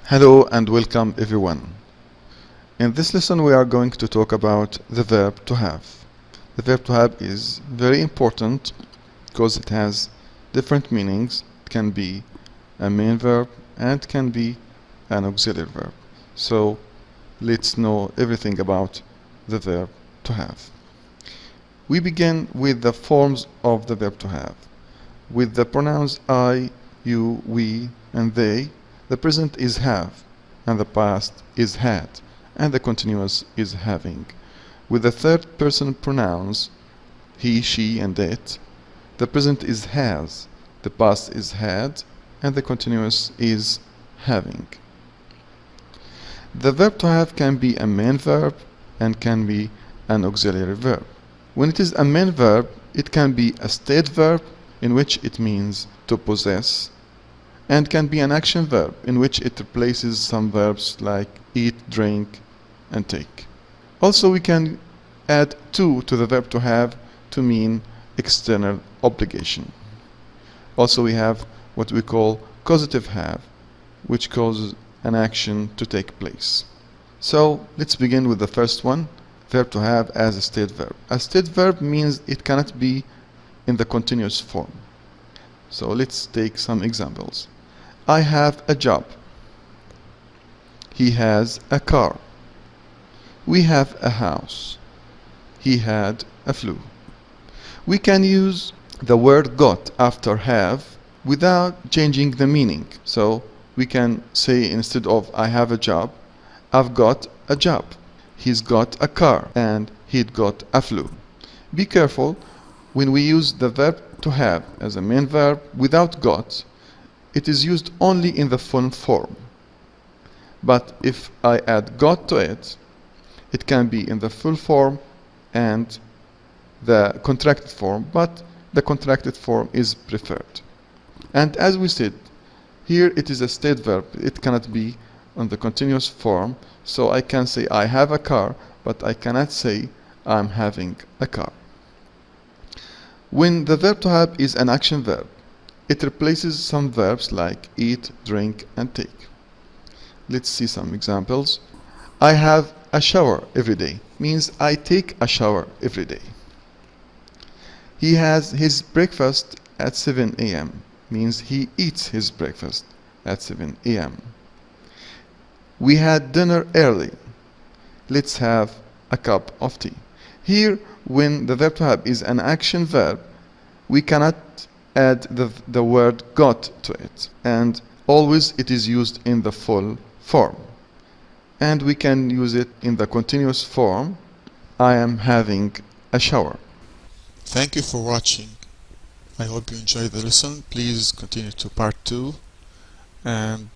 Hello and welcome everyone. In this lesson we are going to talk about the verb to have. The verb to have is very important because it has different meanings. It can be a main verb and can be an auxiliary verb. So let's know everything about the verb to have. We begin with the forms of the verb to have. With the pronouns I, you, we and they, the present is have, and the past is had, and the continuous is having. With the third person pronouns he, she and it, the present is has, the past is had, and the continuous is having. The verb to have can be a main verb and can be an auxiliary verb. When it is a main verb, it can be a state verb in which it means to possess, and can be an action verb in which it replaces some verbs like eat, drink, and take. Also, we can add to the verb to have to mean external obligation. Also, we have what we call causative have, which causes an action to take place. So let's begin with the first one, verb to have as a state verb. A state verb means it cannot be in the continuous form. So let's take some examples. I have a job. He has a car. We have a house. He had a flu. We can use the word got after have without changing the meaning. So we can say, instead of I have a job, I've got a job. He's got a car and he'd got a flu. Be careful when we use the verb to have as a main verb without got. It is used only in the full form. But if I add got to it, it can be in the full form and the contracted form, but the contracted form is preferred. And as we said, here it is a state verb. It cannot be on the continuous form, so I can say I have a car, but I cannot say I'm having a car. When the verb to have is an action verb, it replaces some verbs like eat, drink, and take. Let's see some examples. I have a shower every day means I take a shower every day. He has his breakfast at 7 a.m. means he eats his breakfast at 7 a.m. We had dinner early. Let's have a cup of tea. Here, when the verb to have is an action verb, we cannot add the word got to it, and always it is used in the full form. And we can use it in the continuous form. I am having a shower. Thank you for watching. I hope you enjoyed the lesson. Please continue to part 2 and